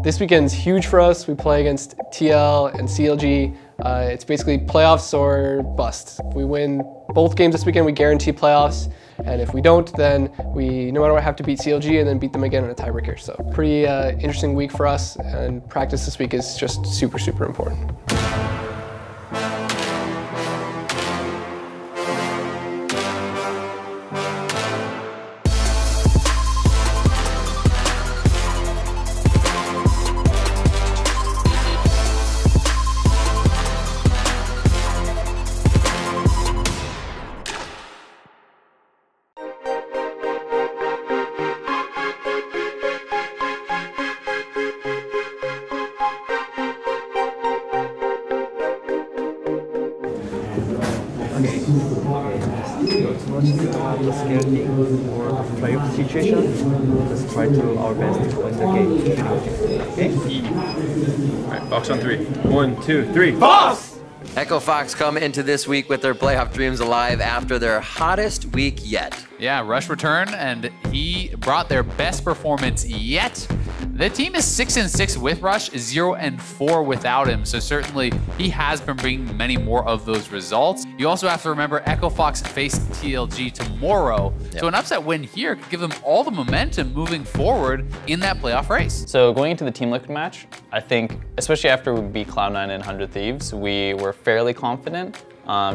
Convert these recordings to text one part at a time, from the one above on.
This weekend's huge for us. We play against TL and CLG. It's basically playoffs or bust. If we win both games this weekend, we guarantee playoffs. And if we don't, then we, no matter what, have to beat CLG and then beat them again in a tiebreaker. So pretty interesting week for us, and practice this week is just super, super important. It's not a scary thing or playoff situation. Just try to our best to win the game. Okay? Alright, Fox on 3. 1, 2, 3. Fox! Echo Fox come into this week with their playoff dreams alive after their hottest week yet. Yeah, Rush returned, and he brought their best performance yet. The team is 6-6 with Rush, 0-4 without him, so certainly he has been bringing many more of those results. You also have to remember Echo Fox face TLG tomorrow, so an upset win here could give them all the momentum moving forward in that playoff race. So going into the Team Liquid match, I think, especially after we beat Cloud9 and 100 Thieves, we were fairly confident,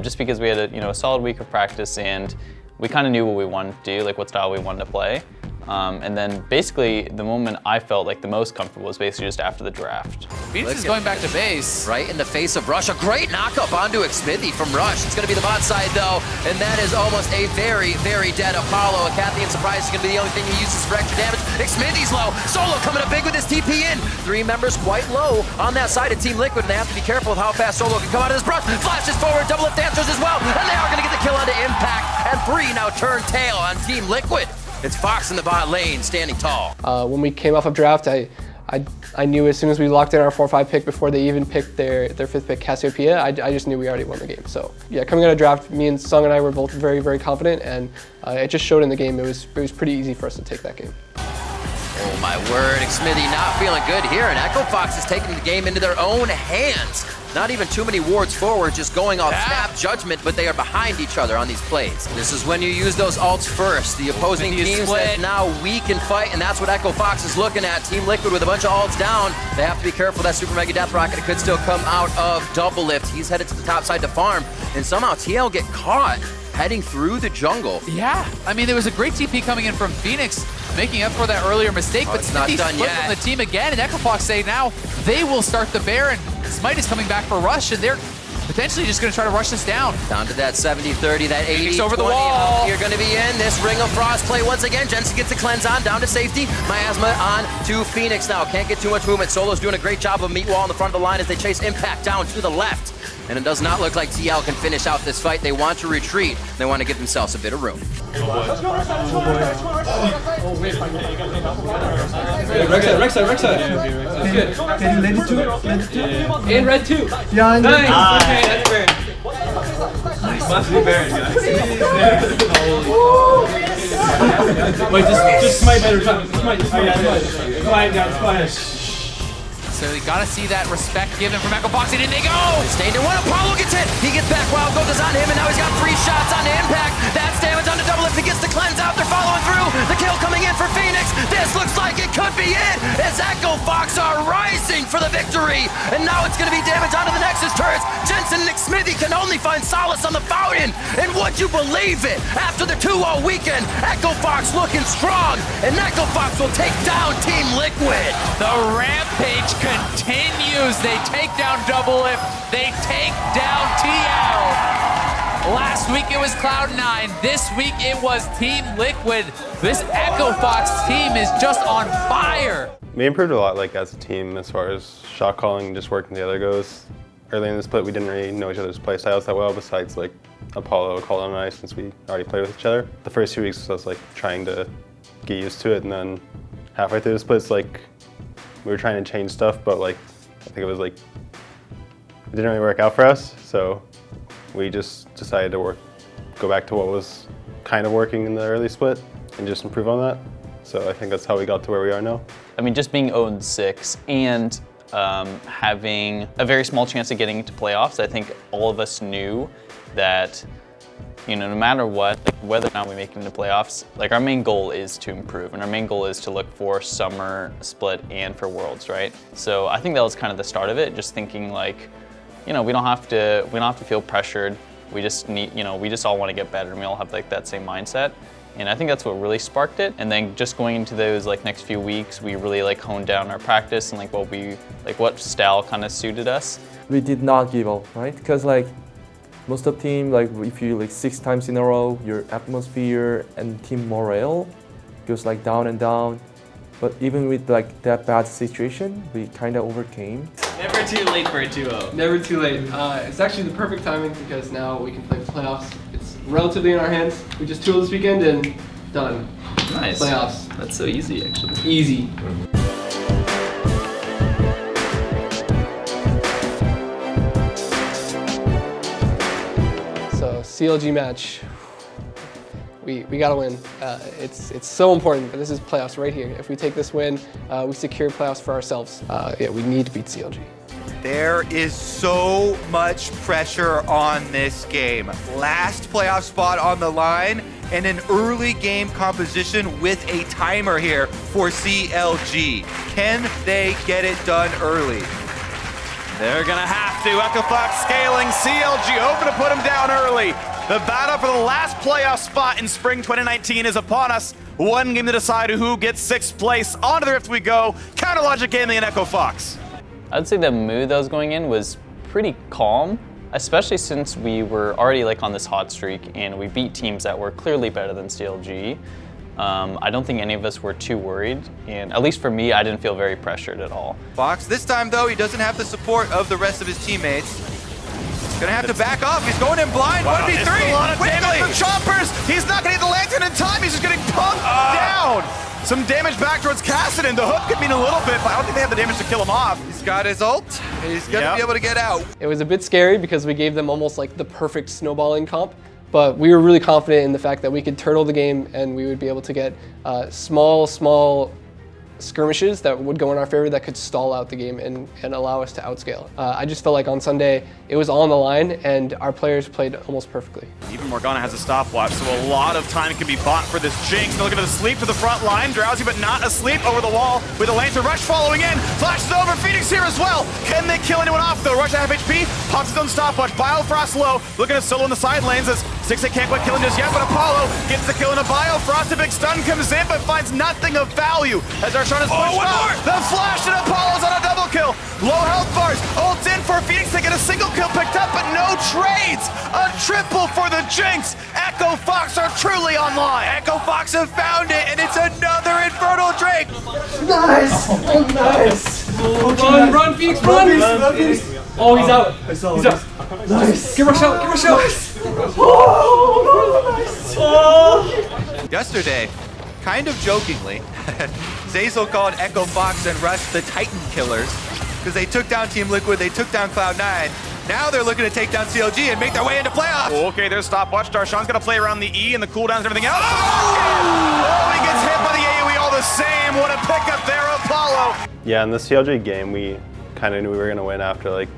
just because we had a solid week of practice and we kind of knew what we wanted to do, like what style we wanted to play. And then basically the moment I felt like the most comfortable was basically just after the draft. Phoenix is going back to base. Right in the face of Rush. A great knockup onto Xmithie from Rush. It's going to be the bot side though, and that is almost a very, very dead Apollo. Cathian Surprise is going to be the only thing he uses for extra damage. Xmithie's low. Solo coming up big with his TP in. 3 members quite low on that side of Team Liquid, and they have to be careful with how fast Solo can come out of this brush. Flashes forward, double lift dancers as well, and they are going to get the kill onto Impact, and 3 now turn tail on Team Liquid. It's Fox in the bot lane, standing tall. When we came off of draft, I knew as soon as we locked in our 4-5 pick before they even picked their 5th pick, Cassiopeia, I just knew we already won the game. So yeah, coming out of draft, me and Sung and I were both very, very confident, and it just showed in the game. It was pretty easy for us to take that game. Oh my word, Xmithie not feeling good here, and Echo Fox is taking the game into their own hands. Not even too many wards forward, just going off snap judgment, but they are behind each other on these plays. This is when you use those ults first. The opposing teams that now weak in fight, and that's what Echo Fox is looking at. Team Liquid with a bunch of ults down. They have to be careful. That Super Mega Death Rocket could still come out of Double Lift. He's headed to the top side to farm, and somehow TL get caught heading through the jungle. Yeah, I mean, there was a great TP coming in from Phoenix, making up for that earlier mistake, but it's not done yet. From the team again, and Echo Fox say now they will start the Baron. Smite is coming back for Rush, and they're potentially just going to try to rush this down. Down to that 70-30, that 80-20. Over the wall. You're going to be in this Ring of Frost play once again. Jensen gets the cleanse on, down to safety. Miasma on to Phoenix now. Can't get too much movement. Solo's doing a great job of meat wall in the front of the line as they chase Impact down to the left. And it does not look like TL can finish out this fight. They want to retreat. They want to give themselves a bit of room. Rek'Sai. Good. Can you lane 2? And red 2. Yeah, nice. Okay, that's fair. Must be Baron, guys. Wait, just smite better time. Smite. Quiet, guys, quiet. So you gotta see that respect given from Echo Fox, and in they go! Sustained in one, Apollo gets hit! He gets back, Wild Gold is on him, and now he's got 3 shots on the Impact! That's damage on the Double Lift, he gets the cleanse out, they're following through! The kill coming in for Phoenix! This looks like it could be it! As Echo Fox are rising for the victory! And now it's gonna be damage onto the Nexus turrets! Jensen and Xmithie can only find solace on the Fountain! And would you believe it? After the 2-0 weekend, Echo Fox looking strong! And Echo Fox will take down Team Liquid! The rampage continues. They take down Double Lift. They take down TL. Last week it was Cloud9. This week it was Team Liquid. This Echo Fox team is just on fire. We improved a lot, like as a team, as far as shot calling and just working together goes. Early in the split, we didn't really know each other's play styles that well, besides like Apollo, Call and I, since we already played with each other. The first 2 weeks was like trying to get used to it, and then halfway through the splits, like we were trying to change stuff, but like I think it was like it didn't really work out for us. So we just decided to go back to what was kind of working in the early split and just improve on that. So I think that's how we got to where we are now. I mean, just being 0-6 and having a very small chance of getting into playoffs, I think all of us knew that, you know, no matter what, like whether or not we make it into playoffs, like our main goal is to improve, and our main goal is to look for summer split and for Worlds, right? So I think that was kind of the start of it, just thinking like, you know, we don't have to feel pressured. We just need, you know, we just all want to get better, and we all have like that same mindset. And I think that's what really sparked it. And then just going into those like next few weeks, we really like honed down our practice and like what style kind of suited us. We did not give up, right? Because like most of the team, like if you like 6 times in a row, your atmosphere and team morale goes like down and down. But even with like that bad situation, we kind of overcame. Never too late for a 2-0. Never too late. It's actually the perfect timing because now we can play the playoffs. It's relatively in our hands. We just 2-0 this weekend and done. Nice. Playoffs. That's so easy, actually. Easy. So CLG match. We gotta win. It's so important, but this is playoffs right here. If we take this win, we secure playoffs for ourselves. Yeah, we need to beat CLG. There is so much pressure on this game. Last playoff spot on the line and an early game composition with a timer here for CLG. Can they get it done early? They're gonna have to. Echo Fox scaling, CLG hoping to put him down early. The battle for the last playoff spot in spring 2019 is upon us. One game to decide who gets 6th place. On to the Rift we go. Counter Logic Gaming and Echo Fox. I'd say the mood that was going in was pretty calm, especially since we were already like on this hot streak and we beat teams that were clearly better than CLG. I don't think any of us were too worried, and at least for me, I didn't feel very pressured at all. Fox, this time though, he doesn't have the support of the rest of his teammates. Gonna have to back off. He's going in blind. Wow, 1v3. a lot of damage Quickly. from Choppers. He's not gonna hit the lantern in time. He's just getting punked down. Some damage back towards Kassadin. The hook could mean a little bit, but I don't think they have the damage to kill him off. He's got his ult. He's gonna be able to get out. It was a bit scary because we gave them almost like the perfect snowballing comp, but we were really confident in the fact that we could turtle the game and we would be able to get small skirmishes that would go in our favor that could stall out the game and allow us to outscale. I just felt like on Sunday it was all on the line and our players played almost perfectly. Even Morgana has a stopwatch, so a lot of time can be bought for this Jinx. They're looking to sleep to the front line. Drowsy but not asleep over the wall with a Lantern Rush following in. Flashes over, Phoenix here as well. Can they kill anyone off though? Rush at half HP, pops his own stopwatch. Biofrost low, looking at solo in the side lanes as Sixay can't quite kill him just yet, but Apollo gets the kill in a Biofrost. A big stun comes in, but finds nothing of value as Arshan is pushed out. The flash and Apollo's on a double kill. Low health bars, ults in for Phoenix to get a single kill picked up, but no trades. A triple for the Jinx. Echo Fox are truly online. Echo Fox have found it, and it's another Infernal Drake. Nice! Oh, nice! Run, Phoenix, run! Oh, he's out. He's out. Nice. Get rush out, get rush out. Oh, nice. Oh. Yesterday, kind of jokingly, Zeyzal called Echo Fox and Rush the Titan Killers because they took down Team Liquid, they took down Cloud9. Now they're looking to take down CLG and make their way into playoffs. Okay, there's stopwatch. Darshan's gonna play around the E and the cooldowns and everything else. Oh, he gets hit by the AoE all the same. What a pickup there, Apollo. Yeah, in the CLG game, we kind of knew we were gonna win after like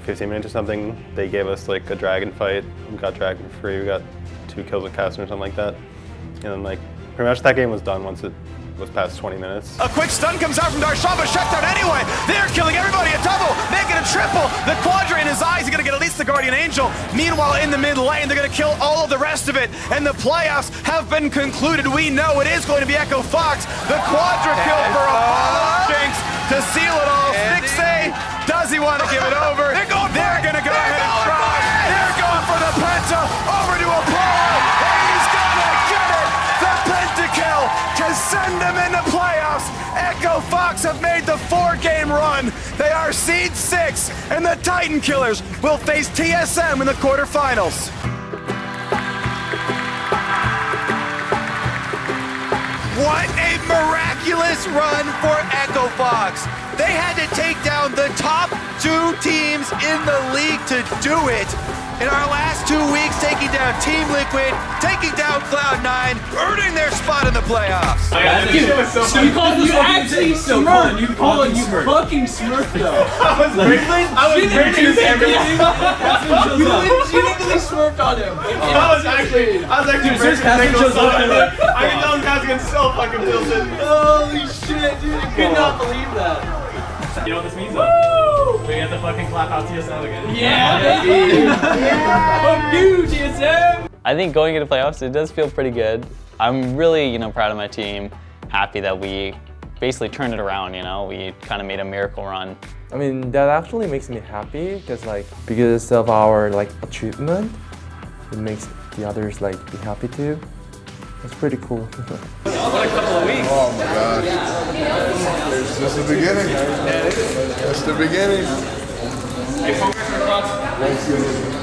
15 minutes or something. They gave us like a dragon fight. We got dragon free. We got 2 kills with Kassadin or something like that. And then like pretty much that game was done once it was past 20 minutes. A quick stun comes out from Darshan, but shut down anyway. They're killing everybody. A double, making a triple. The Quadra in his eyes. He's gonna get at least the Guardian Angel. Meanwhile, in the mid lane, they're gonna kill all of the rest of it. And the playoffs have been concluded. We know it is going to be Echo Fox. The Quadra kill for Apollo Jinx to seal it all. Sixay, does he want to give it over? They're gonna go ahead and try. They're going for the Penta. Over to Apollo. He's gonna get it. The Pentakill to send them into playoffs. Echo Fox have made the 4-game run. They are seed 6, and the Titan Killers will face TSM in the quarterfinals. What a miraculous run for Echo Fox. They had to take down the top 2 teams in the league to do it. In our last 2 weeks, taking down Team Liquid, taking down Cloud9, earning their spot in the playoffs. You actually smurfed. You called you fucking smurfed though. I was bringing everything. You legitimately smurfed on him. I was actually Dude, I can tell this guy's getting so fucking tilted. Holy shit, dude! I could not believe that. You know what this means though? We have to fucking clap out TSM again. Yeah, baby! Fuck you, TSM! I think going into playoffs, it does feel pretty good. I'm really, proud of my team. Happy that we basically turned it around, We kind of made a miracle run. I mean, that actually makes me happy because of our achievement, it makes the others be happy too. It's pretty cool. What a couple of weeks. Oh my gosh. It's just the beginning. That's the beginning.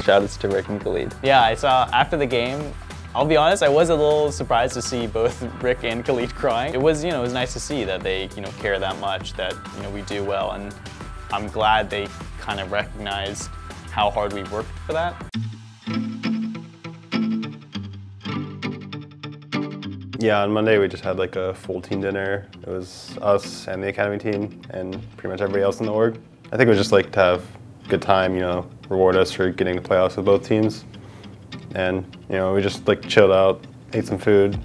Shoutouts to Rick and Khalid. Yeah, I saw after the game, I'll be honest, I was a little surprised to see both Rick and Khalid crying. It was, it was nice to see that they, care that much, that, we do well, and I'm glad they kind of recognized how hard we worked for that. Yeah, on Monday we just had a full team dinner. It was us and the academy team and pretty much everybody else in the org. I think it was just to have a good time, reward us for getting the playoffs with both teams. And, we just chilled out, ate some food,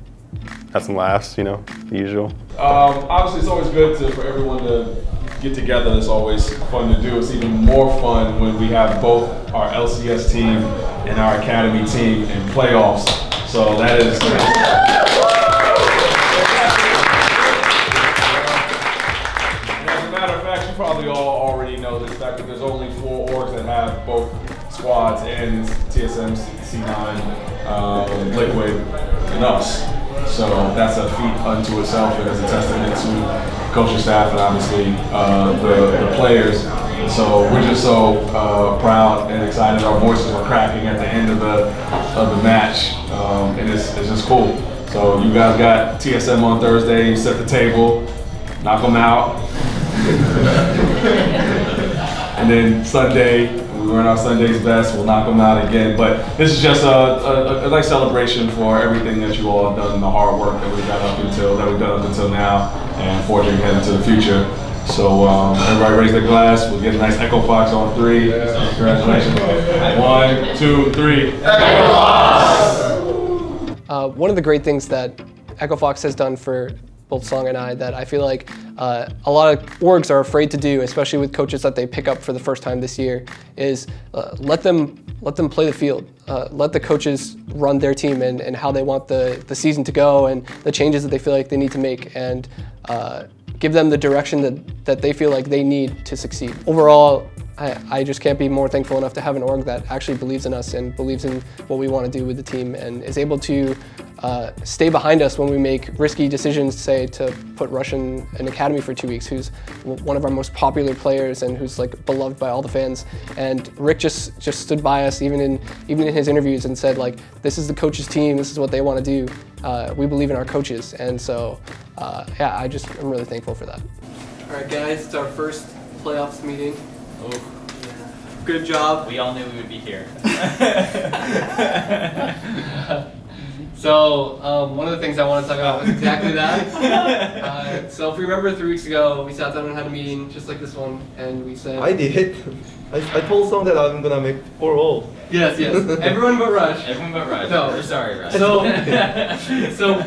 had some laughs, the usual. Obviously it's always good for everyone to get together. It's always fun to do. It's even more fun when we have both our LCS team and our academy team in playoffs. So that is you probably all already know this fact that there's only 4 orgs that have both squads, and TSM, C9, Liquid, and us. So that's a feat unto itself, and it's a testament to coaching staff and obviously the players. So we're just so proud and excited. Our voices were cracking at the end of the match, and it's just cool. So you guys got TSM on Thursday. You set the table, knock them out. And then Sunday, we run our Sunday's best, we'll knock them out again. But this is just a nice celebration for everything that you all have done, the hard work that we've done up until now, and forging ahead into the future. So everybody raise their glass. We'll get a nice Echo Fox on 3. Congratulations. 1, 2, 3. Echo Fox! One of the great things that Echo Fox has done for both Song and I that I feel like a lot of orgs are afraid to do, especially with coaches that they pick up for the first time this year, is let them play the field. Let the coaches run their team and how they want the season to go and the changes that they feel like they need to make, and give them the direction that they feel like they need to succeed. Overall, I just can't be more thankful enough to have an org that actually believes in us and believes in what we want to do with the team and is able to stay behind us when we make risky decisions, say to put Rush in an academy for 2 weeks, who's one of our most popular players and who's beloved by all the fans. And Rick just stood by us even in his interviews and said this is the coach's team, this is what they want to do. We believe in our coaches, and so yeah, I'm really thankful for that. All right, guys, it's our first playoffs meeting. Oh. Good job. We all knew we would be here. So one of the things I want to talk about was exactly that. So if we remember 3 weeks ago, we sat down and had a meeting just like this one, and we said... I did. I told Song that I'm gonna make 4-0. Yes. Everyone but Rush. Everyone but Rush. No. We're sorry, Rush. So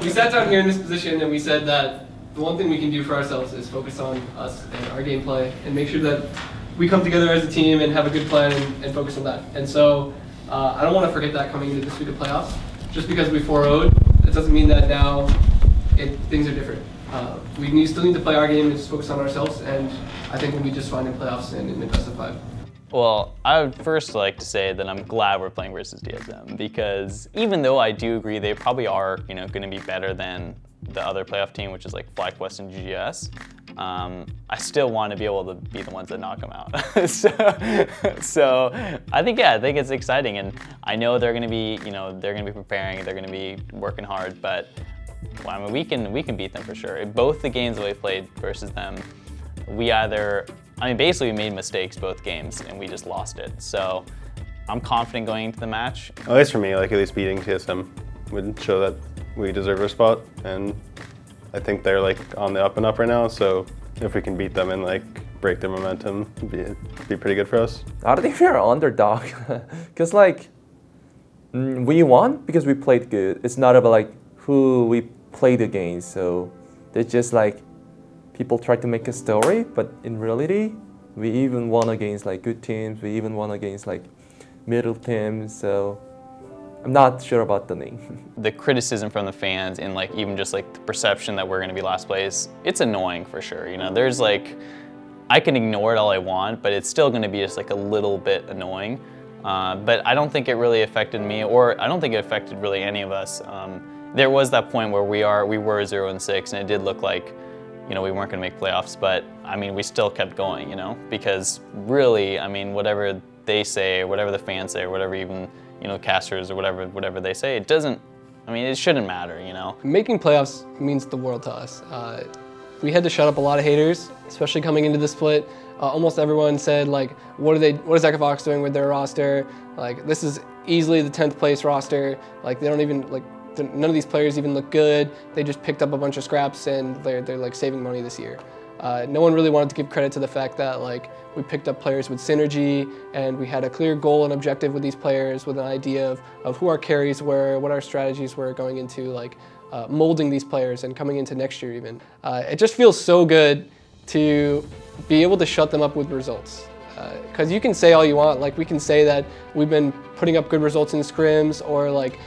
we sat down here in this position and we said that the one thing we can do for ourselves is focus on us and our gameplay and make sure that we come together as a team and have a good plan and focus on that. And so I don't want to forget that coming into this week of playoffs. Just because we 4-0'd, it doesn't mean that now things are different. We still need to play our game and just focus on ourselves, and I think we'll be just fine in playoffs and in the best of 5. Well, I would first like to say that I'm glad we're playing versus TSM, because even though I do agree they probably are, going to be better than the other playoff team, which is FlyQuest and GGS, I still want to be able to be the ones that knock them out. so I think it's exciting, and I know they're going to be, they're going to be preparing, they're going to be working hard, but well, I mean, we can beat them for sure. Both the games that we played versus them, we either, I mean, basically we made mistakes both games and we just lost it. So I'm confident going into the match. At least for me, like at least beating TSM would show that we deserve our spot, and I think they're like on the up and up right now. So if we can beat them and like break their momentum, it'd be pretty good for us. I don't think we're underdog, because like we won because we played good. It's not about like who we played against. So it's just like people try to make a story, but in reality, we even won against like good teams. We even won against like middle teams. So I'm not sure about the name. The criticism from the fans and like even just like the perception that we're going to be last place, it's annoying for sure. You know, there's like, I can ignore it all I want, but it's still going to be just like a little bit annoying. But I don't think it really affected me, or I don't think it affected really any of us. There was that point where we were 0-6, and it did look like, you know, we weren't going to make playoffs. But I mean, we still kept going, you know, because really, I mean, whatever they say, or whatever the fans say, or whatever even, you know, casters or whatever they say, it doesn't. I mean, it shouldn't matter, you know. Making playoffs means the world to us. We had to shut up a lot of haters, especially coming into the split. Almost everyone said like, what is Echo Fox doing with their roster? Like, this is easily the 10th place roster. Like, they don't even like, none of these players even look good. They just picked up a bunch of scraps and they're like saving money this year. No one really wanted to give credit to the fact that like we picked up players with synergy and we had a clear goal and objective with these players, with an idea of who our carries were, what our strategies were going into like molding these players and coming into next year even. It just feels so good to be able to shut them up with results. Because you can say all you want, like we can say that we've been putting up good results in scrims, or like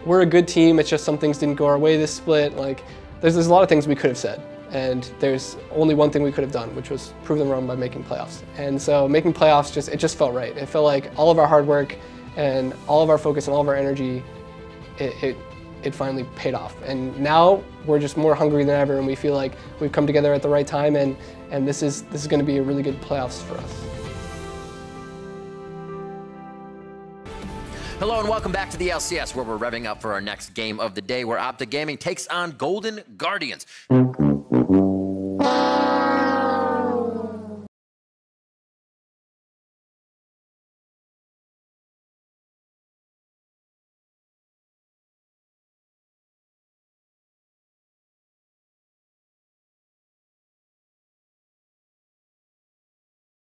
we're a good team, it's just some things didn't go our way this split. Like there's a lot of things we could have said, and there's only one thing we could have done, which was prove them wrong by making playoffs. And so making playoffs, it just felt right. It felt like all of our hard work and all of our focus and all of our energy, it finally paid off. And now we're just more hungry than ever, and we feel like we've come together at the right time, and this is going to be a really good playoffs for us. Hello and welcome back to the LCS, where we're revving up for our next game of the day, where Optic Gaming takes on Golden Guardians.